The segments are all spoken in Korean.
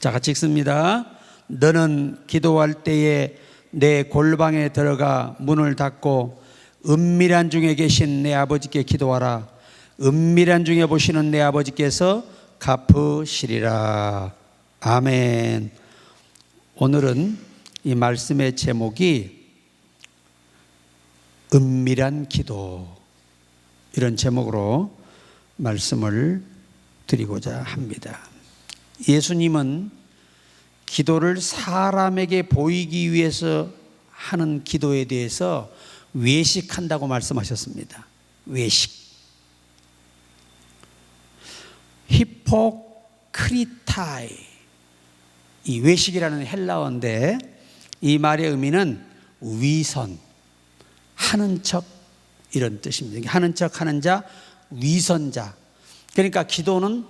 자, 같이 읽습니다. 너는 기도할 때에 내 골방에 들어가 문을 닫고 은밀한 중에 계신 내 아버지께 기도하라. 은밀한 중에 보시는 내 아버지께서 갚으시리라. 아멘. 오늘은 이 말씀의 제목이 은밀한 기도, 이런 제목으로 말씀을 드리고자 합니다. 예수님은 기도를 사람에게 보이기 위해서 하는 기도에 대해서 외식한다고 말씀하셨습니다. 외식. 히포크리타이, 이 외식이라는 헬라어인데 이 말의 의미는 위선, 하는 척, 이런 뜻입니다. 하는 척 하는 자, 위선자. 그러니까 기도는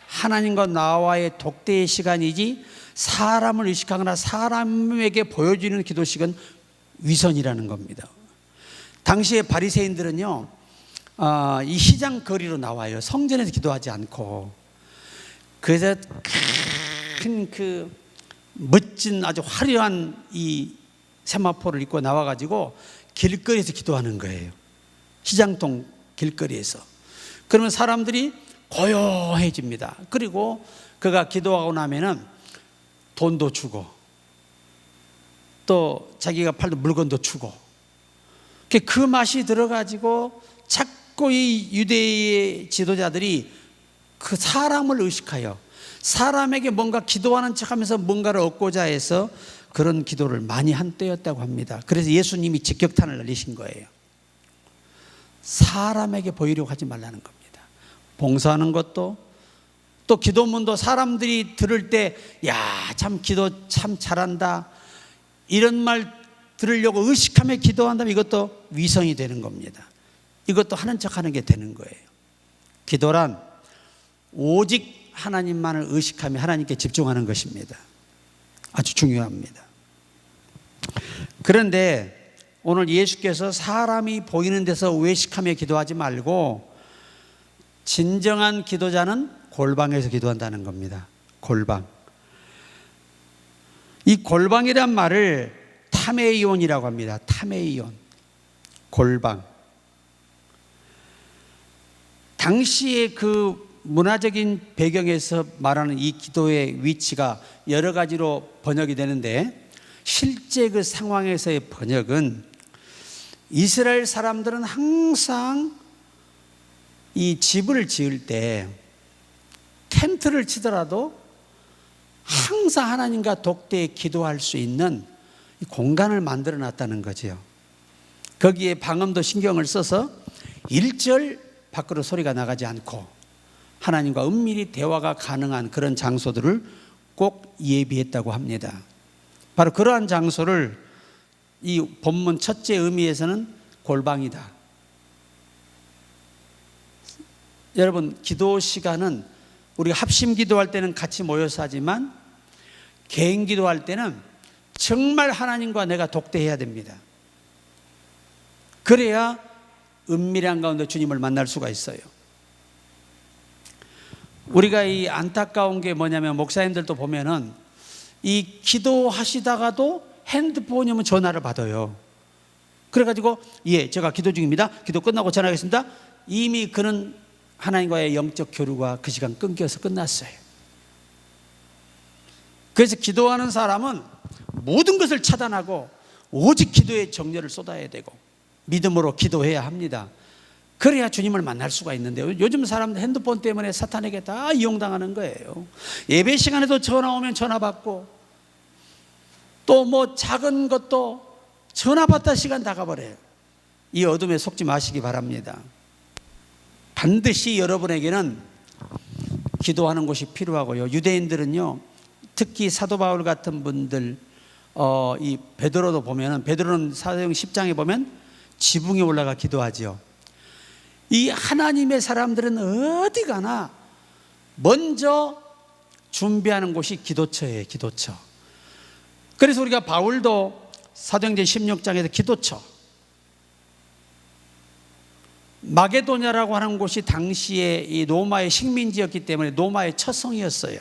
하나님과 나와의 독대의 시간이지 사람을 의식하거나 사람에게 보여주는 기도식은 위선이라는 겁니다. 당시에 바리새인들은요, 이 시장 거리로 나와요. 성전에서 기도하지 않고. 그래서 큰 멋진 아주 화려한 이 세마포를 입고 나와가지고 길거리에서 기도하는 거예요. 시장통 길거리에서. 그러면 사람들이 고요해집니다. 그리고 그가 기도하고 나면은 돈도 주고 또 자기가 팔던 물건도 주고, 그 맛이 들어가지고 자꾸 이 유대의 지도자들이 그 사람을 의식하여 사람에게 뭔가 기도하는 척하면서 뭔가를 얻고자 해서 그런 기도를 많이 한 때였다고 합니다. 그래서 예수님이 직격탄을 날리신 거예요. 사람에게 보이려고 하지 말라는 겁니다. 봉사하는 것도, 또 기도문도 사람들이 들을 때 야, 참 기도 참 잘한다, 이런 말 들으려고 의식하며 기도한다면 이것도 위선이 되는 겁니다. 이것도 하는 척하는 게 되는 거예요. 기도란 오직 하나님만을 의식하며 하나님께 집중하는 것입니다. 아주 중요합니다. 그런데 오늘 예수께서 사람이 보이는 데서 외식하며 기도하지 말고 진정한 기도자는 골방에서 기도한다는 겁니다. 골방. 이 골방이란 말을 타메이온이라고 합니다. 타메이온. 골방. 당시의 그 문화적인 배경에서 말하는 이 기도의 위치가 여러 가지로 번역이 되는데, 실제 그 상황에서의 번역은 이스라엘 사람들은 항상 이 집을 지을 때 텐트를 치더라도 항상 하나님과 독대에 기도할 수 있는 공간을 만들어 놨다는 거죠. 거기에 방음도 신경을 써서 일절 밖으로 소리가 나가지 않고 하나님과 은밀히 대화가 가능한 그런 장소들을 꼭 예비했다고 합니다. 바로 그러한 장소를 이 본문 첫째 의미에서는 골방이다. 여러분, 기도 시간은 우리가 합심 기도할 때는 같이 모여서 하지만 개인 기도할 때는 정말 하나님과 내가 독대해야 됩니다. 그래야 은밀한 가운데 주님을 만날 수가 있어요. 우리가 이 안타까운 게 뭐냐면, 목사님들도 보면은 이 기도하시다가도 핸드폰이 오면 전화를 받아요. 그래가지고 예, 제가 기도 중입니다. 기도 끝나고 전화하겠습니다. 이미 그는 하나님과의 영적 교류가 그 시간 끊겨서 끝났어요. 그래서 기도하는 사람은 모든 것을 차단하고 오직 기도에 정열을 쏟아야 되고 믿음으로 기도해야 합니다. 그래야 주님을 만날 수가 있는데요, 요즘 사람들 핸드폰 때문에 사탄에게 다 이용당하는 거예요. 예배 시간에도 전화 오면 전화 받고, 또 뭐 작은 것도 전화 받다 시간 다 가버려요. 이 어둠에 속지 마시기 바랍니다. 반드시 여러분에게는 기도하는 곳이 필요하고요. 유대인들은요, 특히 사도 바울 같은 분들, 이 베드로도 보면은, 베드로는 사도행 10장에 보면 지붕에 올라가 기도하죠. 이 하나님의 사람들은 어디 가나 먼저 준비하는 곳이 기도처예요. 기도처. 그래서 우리가 바울도 사도행전 16장에서 기도처, 마게도냐라고 하는 곳이 당시에 이 로마의 식민지였기 때문에 로마의 처성이었어요.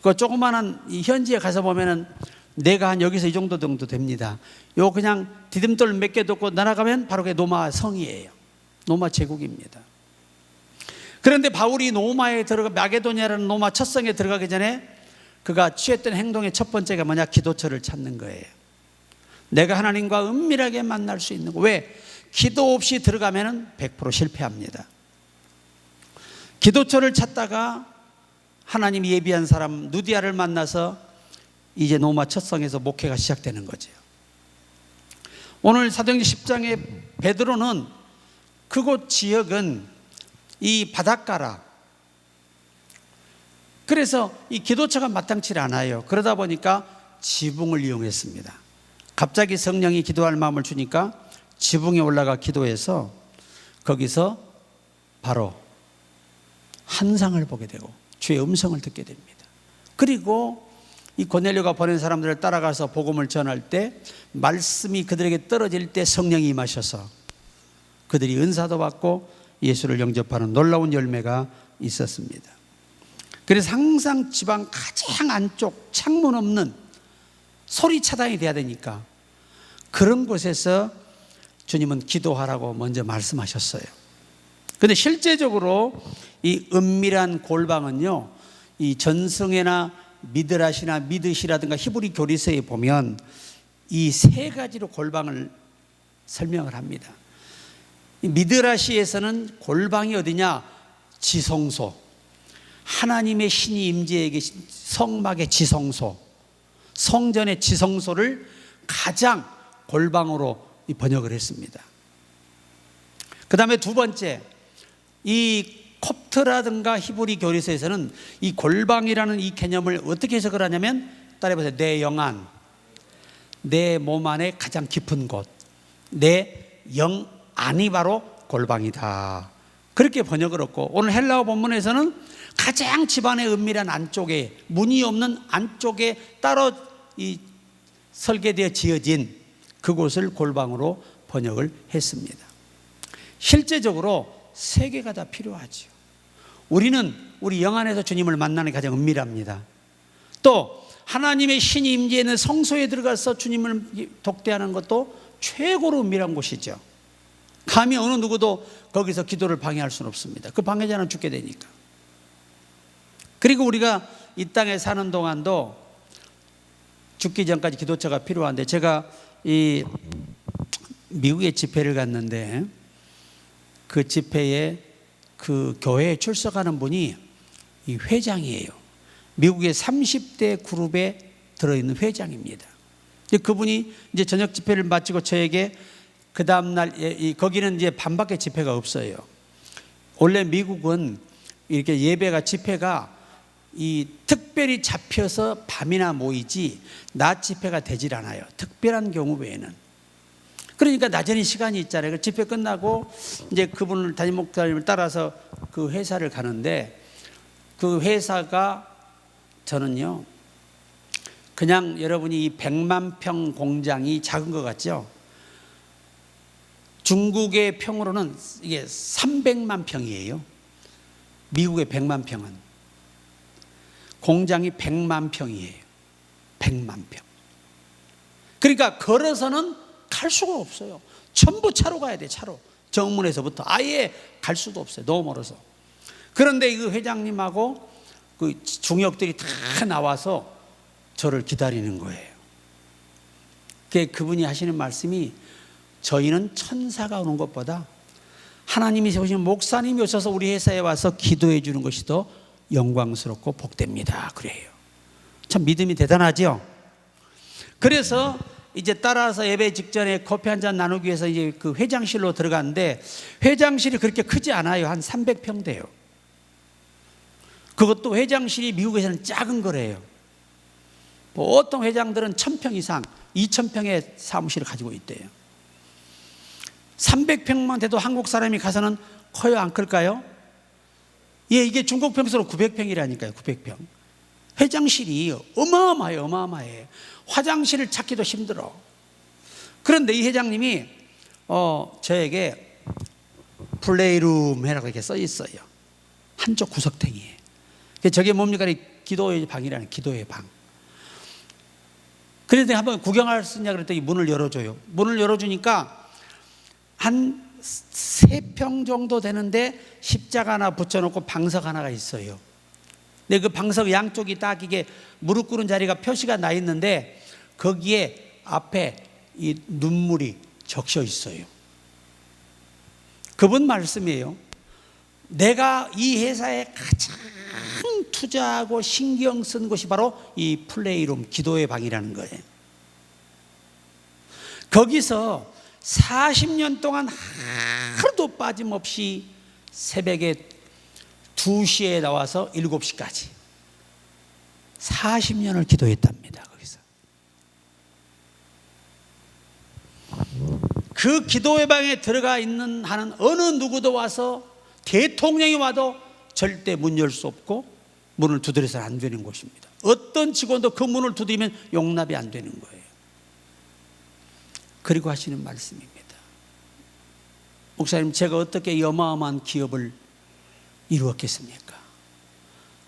그 조그마한 이 현지에 가서 보면은 내가 한 여기서 이 정도 됩니다. 요 그냥 디딤돌 몇 개 뒀고 날아가면 바로 그게 노마 성이에요. 노마 제국입니다. 그런데 바울이 노마에 들어가 마게도냐라는 노마 첫 성에 들어가기 전에 그가 취했던 행동의 첫 번째가 뭐냐? 기도처를 찾는 거예요. 내가 하나님과 은밀하게 만날 수 있는 거. 왜? 기도 없이 들어가면 100% 실패합니다. 기도처를 찾다가 하나님이 예비한 사람 누디아를 만나서 이제 노마 첫 성에서 목회가 시작되는 거죠. 오늘 사도행전 10장의 베드로는 그곳 지역은 이 바닷가라. 그래서 이 기도처가 마땅치 않아요. 그러다 보니까 지붕을 이용했습니다. 갑자기 성령이 기도할 마음을 주니까 지붕에 올라가 기도해서 거기서 바로 환상을 보게 되고 주의 음성을 듣게 됩니다. 그리고 이 고넬료가 보낸 사람들을 따라가서 복음을 전할 때 말씀이 그들에게 떨어질 때 성령이 임하셔서 그들이 은사도 받고 예수를 영접하는 놀라운 열매가 있었습니다. 그래서 항상 지방 가장 안쪽 창문 없는 소리 차단이 돼야 되니까 그런 곳에서 주님은 기도하라고 먼저 말씀하셨어요. 그런데 실제적으로 이 은밀한 골방은요, 이 전승회나 미드라시나 미드시라든가 히브리 교리서에 보면 이 세 가지로 골방을 설명을 합니다. 미드라시에서는 골방이 어디냐? 지성소, 하나님의 신이 임재해 계신 성막의 지성소, 성전의 지성소를 가장 골방으로 번역을 했습니다. 그 다음에 두 번째, 이 콥트라든가 히브리 교리서에서는 이 골방이라는 이 개념을 어떻게 해석을 하냐면, 따라해보세요. 내 영 안, 내 몸 안에 가장 깊은 곳, 내 영 안이 바로 골방이다. 그렇게 번역을 했고, 오늘 헬라어 본문에서는 가장 집안의 은밀한 안쪽에, 문이 없는 안쪽에 따로 이 설계되어 지어진 그곳을 골방으로 번역을 했습니다. 실제적으로 세 개가 다 필요하죠. 우리는 우리 영 안에서 주님을 만나는 게 가장 은밀합니다. 또 하나님의 신이 임재하는 성소에 들어가서 주님을 독대하는 것도 최고로 은밀한 곳이죠. 감히 어느 누구도 거기서 기도를 방해할 수는 없습니다. 그 방해자는 죽게 되니까. 그리고 우리가 이 땅에 사는 동안도 죽기 전까지 기도처가 필요한데, 제가 이 미국에 집회를 갔는데 그 집회에 그 교회에 출석하는 분이 이 회장이에요. 미국의 30대 그룹에 들어있는 회장입니다. 그분이 이제 저녁 집회를 마치고 저에게 그 다음날, 거기는 이제 밤밖에 집회가 없어요. 원래 미국은 이렇게 예배가, 집회가 이 특별히 잡혀서 밤이나 모이지 낮 집회가 되질 않아요. 특별한 경우 외에는. 그러니까 낮에는 시간이 있잖아요. 집회 끝나고 이제 그분을, 담임 목사님을 따라서 그 회사를 가는데, 그 회사가 저는요, 그냥 여러분이 이 100만 평 공장이 작은 것 같죠? 중국의 평으로는 이게 300만 평이에요. 미국의 100만 평은. 공장이 100만 평이에요. 100만 평. 그러니까 걸어서는 갈 수가 없어요. 전부 차로 가야 돼, 차로. 정문에서부터 아예 갈 수도 없어요. 너무 멀어서. 그런데 그 회장님하고 그 중역들이 다 나와서 저를 기다리는 거예요. 그분이 하시는 말씀이, 저희는 천사가 오는 것보다 하나님이 세우신 목사님이 오셔서 우리 회사에 와서 기도해 주는 것이 더 영광스럽고 복됩니다. 그래요. 참 믿음이 대단하죠. 그래서 이제 따라서 예배 직전에 커피 한 잔 나누기 위해서 이제 그 회장실로 들어갔는데, 회장실이 그렇게 크지 않아요. 한 300평 돼요. 그것도 회장실이 미국에서는 작은 거래요. 보통 회장들은 1000평 이상, 2000평의 사무실을 가지고 있대요. 300평만 돼도 한국 사람이 가서는 커요, 안 클까요? 예, 이게 중국 평수로 900평이라니까요. 900평. 회장실이 어마어마해요. 어마어마해. 화장실을 찾기도 힘들어. 그런데 이 회장님이 저에게 플레이룸 해라고 이렇게 써 있어요. 한쪽 구석탱이에. 저게 뭡니까? 기도의 방이라는 기도의 방. 그래서 내가 한번 구경할 수 있냐 그랬더니 문을 열어줘요. 문을 열어주니까 한 3평 정도 되는데 십자가 하나 붙여놓고 방석 하나가 있어요. 근데 그 방석 양쪽이 딱 이게 무릎 꿇은 자리가 표시가 나 있는데 거기에 앞에 이 눈물이 적셔 있어요. 그분 말씀이에요. 내가 이 회사에 가장 투자하고 신경 쓴 곳이 바로 이 플레이룸 기도의 방이라는 거예요. 거기서 40년 동안 하루도 빠짐없이 새벽에 2시에 나와서 7시까지 40년을 기도했답니다. 거기서 그 기도의 방에 들어가 있는 하는 어느 누구도 와서 대통령이 와도 절대 문 열 수 없고 문을 두드려서는 안 되는 곳입니다. 어떤 직원도 그 문을 두드리면 용납이 안 되는 거예요. 그리고 하시는 말씀입니다. 목사님, 제가 어떻게 이 어마어마한 기업을 이루었겠습니까?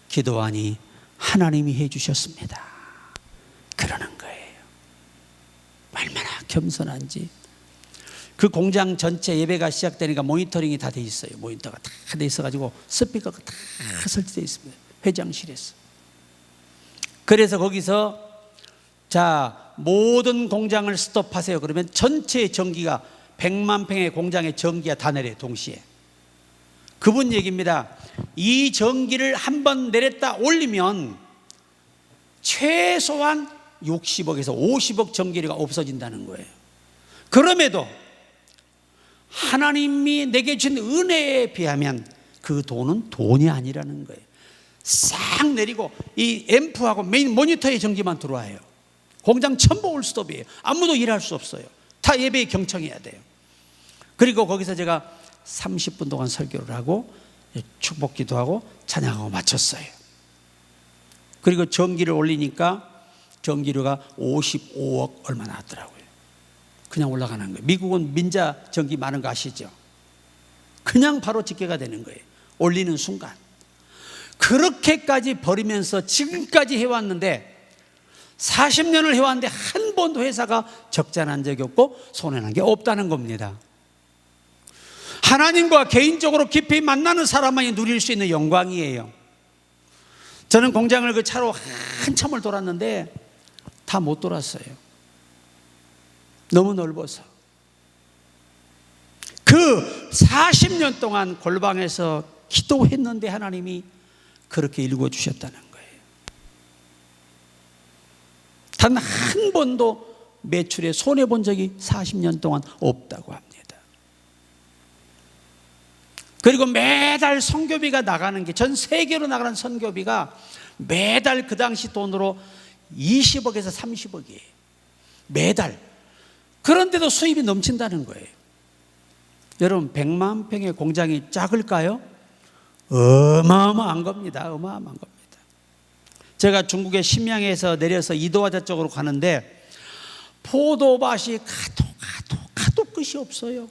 기도하니 하나님이 해주셨습니다. 그러는 거예요. 얼마나 겸손한지. 그 공장 전체 예배가 시작되니까 모니터링이 다 돼 있어요. 모니터가 다 돼 있어가지고 스피커가 다 설치되어 있습니다. 회장실에서. 그래서 거기서 자, 모든 공장을 스톱하세요. 그러면 전체 전기가 100만 평의 공장의 전기가 다 내려요. 동시에. 그분 얘기입니다. 이 전기를 한번 내렸다 올리면 최소한 60억에서 50억 전기료가 없어진다는 거예요. 그럼에도 하나님이 내게 주신 은혜에 비하면 그 돈은 돈이 아니라는 거예요. 싹 내리고 이 앰프하고 메인 모니터의 전기만 들어와요. 공장 전부 올스톱이에요. 아무도 일할 수 없어요. 다 예배에 경청해야 돼요. 그리고 거기서 제가 30분 동안 설교를 하고 축복기도 하고 찬양하고 마쳤어요. 그리고 전기를 올리니까 전기료가 55억 얼마 나왔더라고요. 그냥 올라가는 거예요. 미국은 민자 전기 많은 거 아시죠? 그냥 바로 집계가 되는 거예요. 올리는 순간. 그렇게까지 버리면서 지금까지 해왔는데 40년을 해왔는데 한 번도 회사가 적자난 적이 없고 손해난 게 없다는 겁니다. 하나님과 개인적으로 깊이 만나는 사람만이 누릴 수 있는 영광이에요. 저는 공장을 그 차로 한참을 돌았는데 다 못 돌았어요. 너무 넓어서. 그 40년 동안 골방에서 기도했는데 하나님이 그렇게 읽어주셨다는 거예요. 단 한 번도 매출에 손해본 적이 40년 동안 없다고 합니다. 그리고 매달 선교비가 나가는 게 전 세계로 나가는 선교비가 매달 그 당시 돈으로 20억에서 30억이에요. 매달. 그런데도 수입이 넘친다는 거예요. 여러분, 100만 평의 공장이 작을까요? 어마어마한 겁니다. 어마어마한 겁니다. 제가 중국의 심양에서 내려서 이도화자 쪽으로 가는데 포도밭이 가도 끝이 없어요.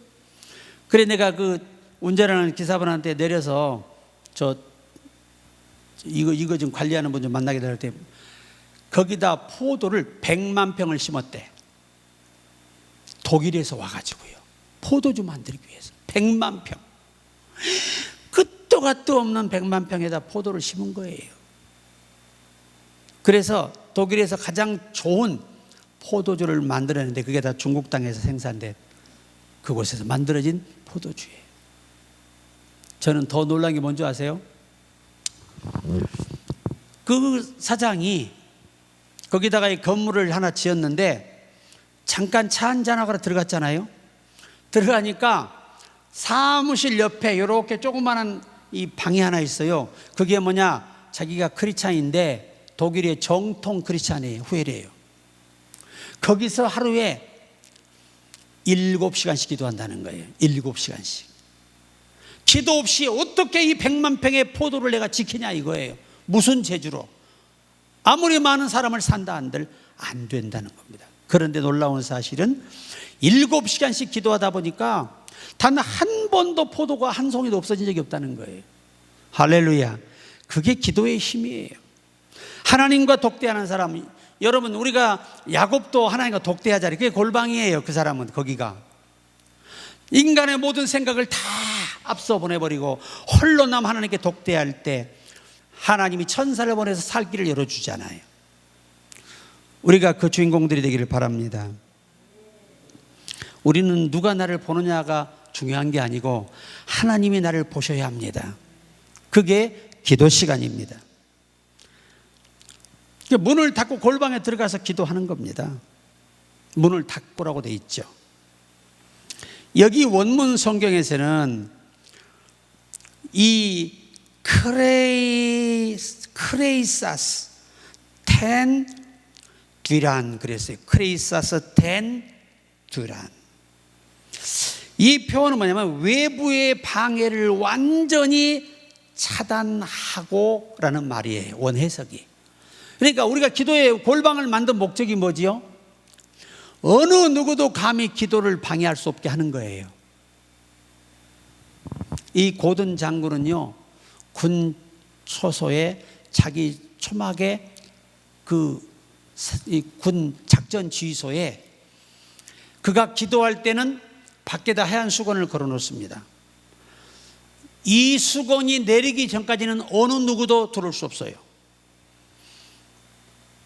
그래 내가 그 운전하는 기사분한테 내려서 이거 좀 관리하는 분 좀 만나게 될 때 거기다 포도를 100만 평을 심었대. 독일에서 와가지고요. 포도주 만들기 위해서 100만 평. 끝도 갓도 없는 100만 평에다 포도를 심은 거예요. 그래서 독일에서 가장 좋은 포도주를 만들었는데 그게 다 중국 땅에서 생산된 그곳에서 만들어진 포도주예요. 저는 더 놀란 게 뭔지 아세요? 그 사장이 거기다가 이 건물을 하나 지었는데 잠깐 차 한잔하고 들어갔잖아요. 들어가니까 사무실 옆에 이렇게 조그마한 이 방이 하나 있어요. 그게 뭐냐? 자기가 크리스찬인데 독일의 정통 크리스찬이에요. 후엘이에요. 거기서 하루에 7시간씩 기도한다는 거예요. 7시간씩. 기도 없이 어떻게 이 100만 평의 포도를 내가 지키냐 이거예요. 무슨 재주로. 아무리 많은 사람을 산다 한들 안 된다는 겁니다. 그런데 놀라운 사실은 7시간씩 기도하다 보니까 단 한 번도 포도가 한 송이도 없어진 적이 없다는 거예요. 할렐루야. 그게 기도의 힘이에요. 하나님과 독대하는 사람, 여러분 우리가 야곱도 하나님과 독대하자니 그게 골방이에요. 그 사람은 거기가 인간의 모든 생각을 다 앞서 보내버리고 홀로 남 하나님께 독대할 때 하나님이 천사를 보내서 살 길을 열어주잖아요. 우리가 그 주인공들이 되기를 바랍니다. 우리는 누가 나를 보느냐가 중요한 게 아니고 하나님이 나를 보셔야 합니다. 그게 기도 시간입니다. 문을 닫고 골방에 들어가서 기도하는 겁니다. 문을 닫고라고 돼 있죠. 여기 원문 성경에서는 이 크레이사스 텐 뒤란 그랬어요. 크레이사스 텐 뒤란. 이 표현은 뭐냐면 외부의 방해를 완전히 차단하고 라는 말이에요. 원해석이. 그러니까 우리가 기도의 골방을 만든 목적이 뭐지요? 어느 누구도 감히 기도를 방해할 수 없게 하는 거예요. 이 고든 장군은요, 군 초소에 자기 초막에 군 작전 지휘소에 그가 기도할 때는 밖에다 하얀 수건을 걸어 놓습니다. 이 수건이 내리기 전까지는 어느 누구도 들어올 수 없어요.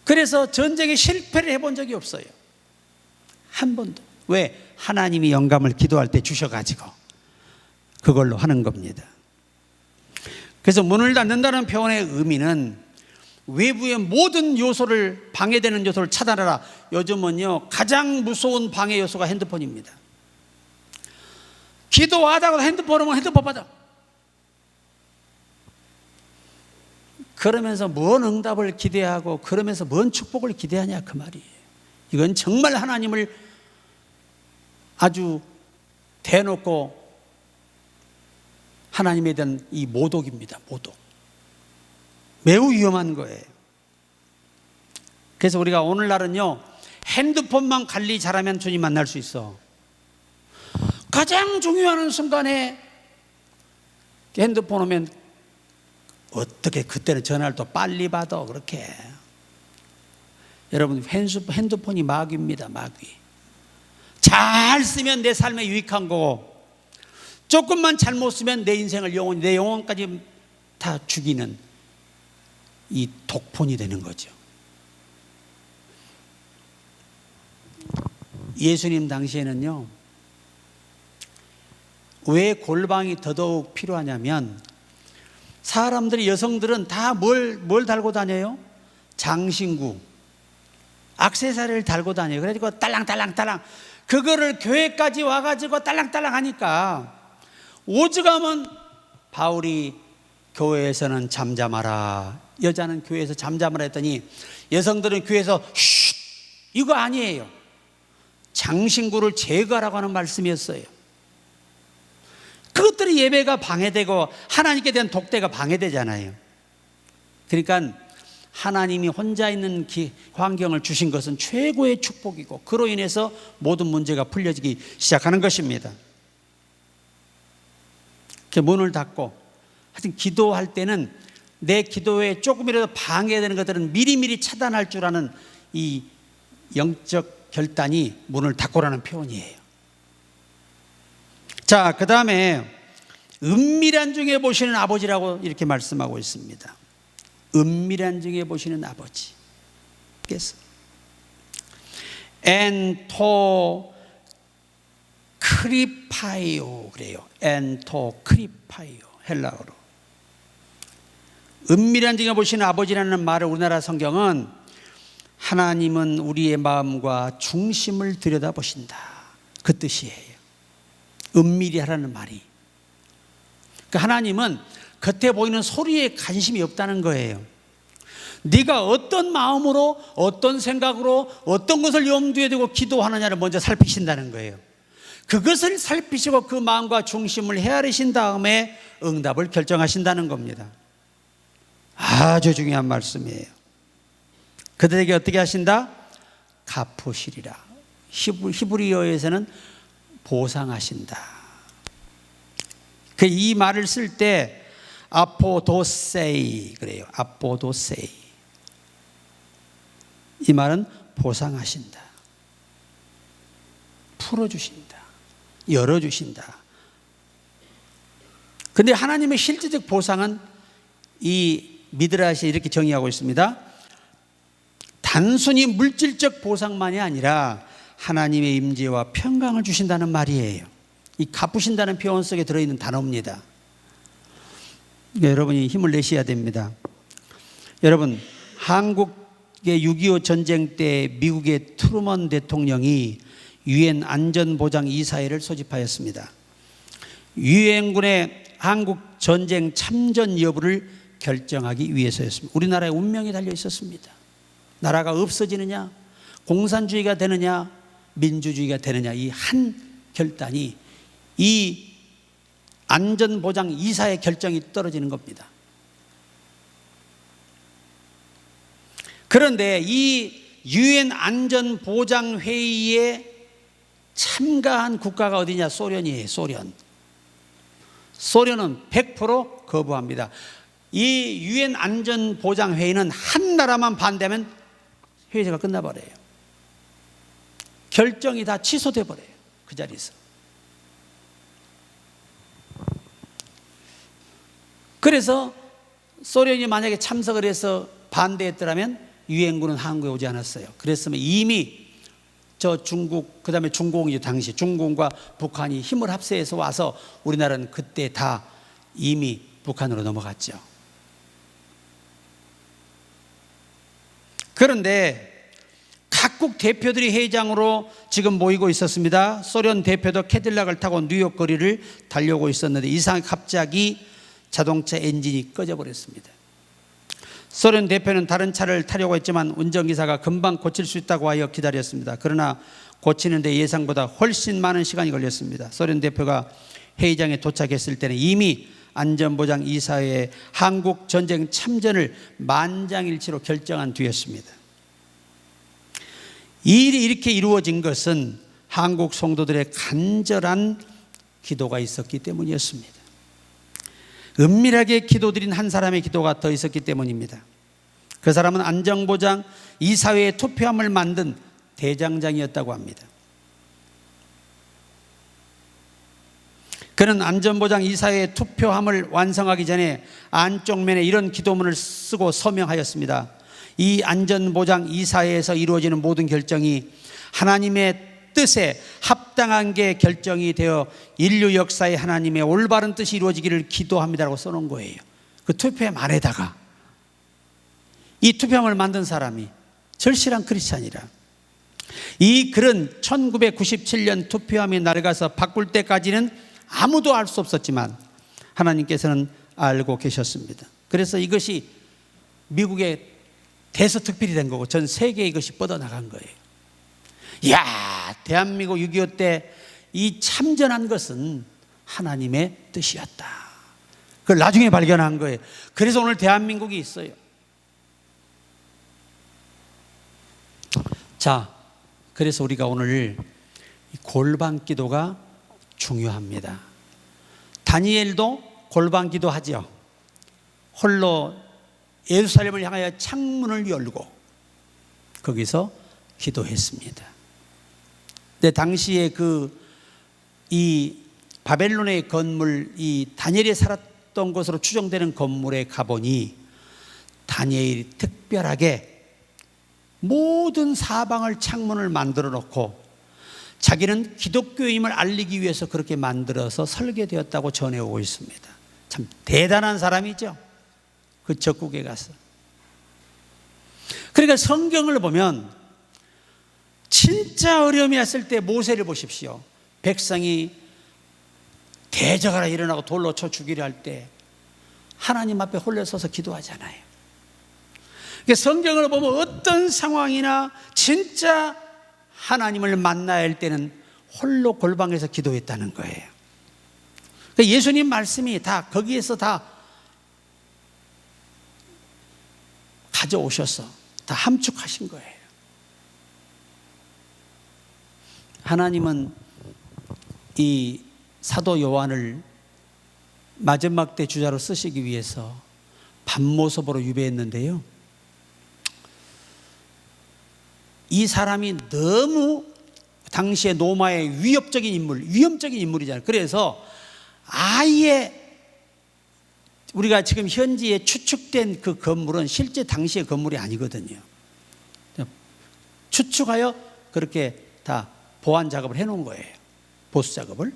그래서 전쟁에 실패를 해본 적이 없어요. 한 번도. 왜? 하나님이 영감을 기도할 때 주셔가지고 그걸로 하는 겁니다. 그래서 문을 닫는다는 표현의 의미는 외부의 모든 요소를, 방해되는 요소를 차단하라. 요즘은요 가장 무서운 방해 요소가 핸드폰입니다. 기도하다가 핸드폰 오면 핸드폰 받아. 그러면서 뭔 응답을 기대하고 그러면서 뭔 축복을 기대하냐 그 말이에요. 이건 정말 하나님을 아주 대놓고 하나님에 대한 이 모독입니다. 모독. 매우 위험한 거예요. 그래서 우리가 오늘날은요 핸드폰만 관리 잘하면 주님 만날 수 있어. 가장 중요한 순간에 핸드폰 오면 어떻게 그때는 전화를 또 빨리 받아 그렇게. 여러분 핸드폰이 마귀입니다. 마귀. 잘 쓰면 내 삶에 유익한 거고 조금만 잘못 쓰면 내 인생을 내 영혼까지 다 죽이는 이 독폰이 되는 거죠. 예수님 당시에는요 왜 골방이 더더욱 필요하냐면 사람들이, 여성들은 다 뭘 달고 다녀요? 장신구, 액세서리를 달고 다녀요. 그래가지고 딸랑딸랑딸랑 그거를 교회까지 와가지고 딸랑딸랑 하니까 오죽하면 바울이 교회에서는 잠잠하라, 여자는 교회에서 잠잠하라 했더니 여성들은 교회에서 쉿, 이거 아니에요. 장신구를 제거하라고 하는 말씀이었어요. 그것들이 예배가 방해되고 하나님께 대한 독대가 방해되잖아요. 그러니까 하나님이 혼자 있는 환경을 주신 것은 최고의 축복이고 그로 인해서 모든 문제가 풀려지기 시작하는 것입니다. 문을 닫고 하여튼 기도할 때는 내 기도에 조금이라도 방해되는 것들은 미리미리 차단할 줄 아는 이 영적 결단이 문을 닫고라는 표현이에요. 자, 그 다음에 은밀한 중에 보시는 아버지라고 이렇게 말씀하고 있습니다. 은밀한 중에 보시는 아버지. 그래서 엔토 크리파이오 그래요. 엔토 크리파이오 헬라어로. 은밀한 중에 보시는 아버지라는 말을 우리나라 성경은 하나님은 우리의 마음과 중심을 들여다보신다 그 뜻이에요. 은밀히 하라는 말이. 그러니까 하나님은 겉에 보이는 소리에 관심이 없다는 거예요. 네가 어떤 마음으로, 어떤 생각으로, 어떤 것을 염두에 두고 기도하느냐를 먼저 살피신다는 거예요. 그것을 살피시고 그 마음과 중심을 헤아리신 다음에 응답을 결정하신다는 겁니다. 아주 중요한 말씀이에요. 그들에게 어떻게 하신다? 갚으시리라. 히브리어에서는 보상하신다. 이 말을 쓸 때 아포도세이 그래요. 아포도세이. 이 말은 보상하신다, 풀어주신다, 열어주신다. 근데 하나님의 실질적 보상은 이 미드라시에 이렇게 정의하고 있습니다. 단순히 물질적 보상만이 아니라 하나님의 임재와 평강을 주신다는 말이에요. 이 갚으신다는 표현 속에 들어있는 단어입니다. 그러니까 여러분이 힘을 내셔야 됩니다. 여러분, 한국의 6.25 전쟁 때 미국의 트루먼 대통령이 유엔 안전보장 이사회를 소집하였습니다. 유엔군의 한국 전쟁 참전 여부를 결정하기 위해서였습니다. 우리나라의 운명이 달려 있었습니다. 나라가 없어지느냐, 공산주의가 되느냐, 민주주의가 되느냐, 이 한 결단이 이 안전보장 이사의 결정이 떨어지는 겁니다. 그런데 이 유엔 안전보장회의에 참가한 국가가 어디냐? 소련이에요. 소련은 100% 거부합니다. 이 유엔 안전보장회의는 한 나라만 반대하면 회의가 끝나버려요. 결정이 다 취소돼 버려요. 그 자리에서. 그래서 소련이 만약에 참석을 해서 반대했더라면 유엔군은 한국에 오지 않았어요. 그랬으면 이미 저 중국, 그 다음에 중공이 당시 중공과 북한이 힘을 합세해서 와서 우리나라는 그때 다 이미 북한으로 넘어갔죠. 그런데 각국 대표들이 회의장으로 지금 모이고 있었습니다. 소련 대표도 캐딜락을 타고 뉴욕 거리를 달려오고 있었는데 이상하게 갑자기 자동차 엔진이 꺼져버렸습니다. 소련 대표는 다른 차를 타려고 했지만 운전기사가 금방 고칠 수 있다고 하여 기다렸습니다. 그러나 고치는데 예상보다 훨씬 많은 시간이 걸렸습니다. 소련 대표가 회의장에 도착했을 때는 이미 안전보장 이사회의 한국 전쟁 참전을 만장일치로 결정한 뒤였습니다. 이 일이 이렇게 이루어진 것은 한국 성도들의 간절한 기도가 있었기 때문이었습니다. 은밀하게 기도드린 한 사람의 기도가 더 있었기 때문입니다. 그 사람은 안전보장 이사회의 투표함을 만든 대장장이었다고 합니다. 그는 안전보장 이사회의 투표함을 완성하기 전에 안쪽 면에 이런 기도문을 쓰고 서명하였습니다. 이 안전보장 이사회에서 이루어지는 모든 결정이 하나님의 뜻에 합당한 게 결정이 되어 인류 역사에 하나님의 올바른 뜻이 이루어지기를 기도합니다라고 써놓은 거예요. 그 투표함 안에다가 이 투표함을 만든 사람이 절실한 크리스찬이라. 이 글은 1997년 투표함이 낡아서 바꿀 때까지는 아무도 알 수 없었지만 하나님께서는 알고 계셨습니다. 그래서 이것이 미국의 대서특필이 된 거고 전 세계에 이것이 뻗어나간 거예요. 이야, 대한민국 6.25 때 이 참전한 것은 하나님의 뜻이었다. 그걸 나중에 발견한 거예요. 그래서 오늘 대한민국이 있어요. 자, 그래서 우리가 오늘 골방 기도가 중요합니다. 다니엘도 골방 기도하죠. 홀로 예루살렘을 향하여 창문을 열고 거기서 기도했습니다. 근데 당시에 이 바벨론의 건물, 이 다니엘이 살았던 곳으로 추정되는 건물에 가보니 다니엘이 특별하게 모든 사방을 창문을 만들어 놓고 자기는 기독교임을 알리기 위해서 그렇게 만들어서 설계되었다고 전해오고 있습니다. 참 대단한 사람이죠. 그 적국에 가서. 그러니까 성경을 보면 진짜 어려움이 왔을 때 모세를 보십시오. 백성이 대적하라 일어나고 돌로 쳐 죽이려 할 때 하나님 앞에 홀려 서서 기도하잖아요. 그러니까 성경을 보면 어떤 상황이나 진짜 하나님을 만나야 할 때는 홀로 골방에서 기도했다는 거예요. 그러니까 예수님 말씀이 다 거기에서 다 가져오셔서 다 함축하신 거예요. 하나님은 이 사도 요한을 마지막 때 주자로 쓰시기 위해서 밤모습으로 유배했는데요. 이 사람이 너무 당시의 로마의 위협적인 인물, 위험적인 인물이잖아요. 그래서 아예 우리가 지금 현지에 추측된 그 건물은 실제 당시의 건물이 아니거든요. 추측하여 그렇게 다 보안 작업을 해놓은 거예요. 보수 작업을.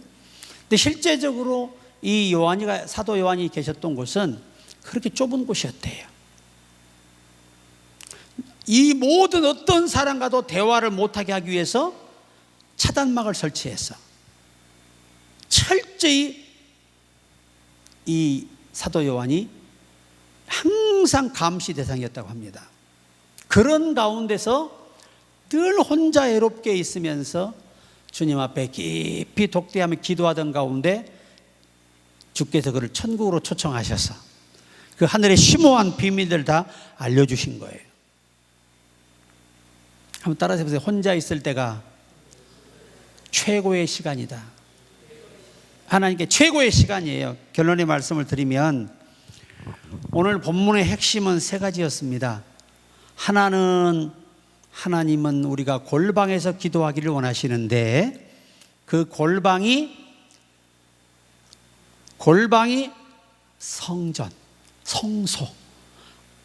근데 실제적으로 이 사도 요한이 계셨던 곳은 그렇게 좁은 곳이었대요. 이 모든 어떤 사람과도 대화를 못하게 하기 위해서 차단막을 설치해서 철저히 이 사도 요한이 항상 감시 대상이었다고 합니다. 그런 가운데서 늘 혼자 외롭게 있으면서 주님 앞에 깊이 독대하며 기도하던 가운데 주께서 그를 천국으로 초청하셔서 그 하늘의 심오한 비밀들을 다 알려주신 거예요. 한번 따라서 해보세요. 혼자 있을 때가 최고의 시간이다. 하나님께 최고의 시간이에요. 결론의 말씀을 드리면 오늘 본문의 핵심은 세 가지였습니다. 하나님은 우리가 골방에서 기도하기를 원하시는데 그 골방이 성전, 성소,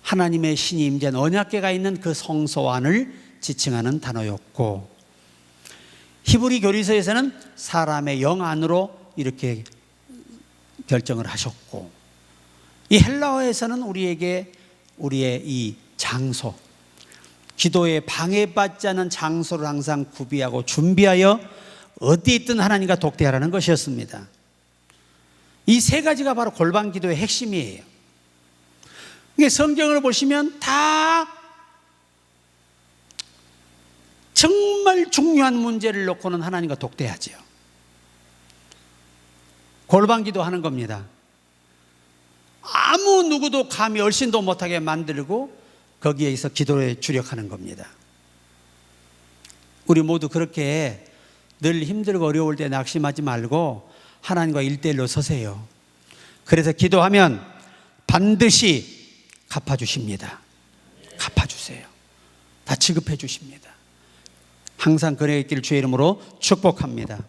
하나님의 신이 임재한 언약궤가 있는 그 성소 안을 지칭하는 단어였고, 히브리 교리서에서는 사람의 영 안으로 이렇게 결정을 하셨고, 이 헬라어에서는 우리에게 우리의 이 장소, 기도에 방해받지 않은 장소를 항상 구비하고 준비하여 어디에 있든 하나님과 독대하라는 것이었습니다. 이 세 가지가 바로 골방 기도의 핵심이에요. 성경을 보시면 다 정말 중요한 문제를 놓고는 하나님과 독대하죠. 골방 기도하는 겁니다. 아무 누구도 감히 얼씬도 못하게 만들고 거기에서 기도에 주력하는 겁니다. 우리 모두 그렇게 늘 힘들고 어려울 때 낙심하지 말고 하나님과 1:1로 서세요. 그래서 기도하면 반드시 갚아주십니다. 갚아주세요. 다 지급해 주십니다. 항상 그래 있기를 주의 이름으로 축복합니다.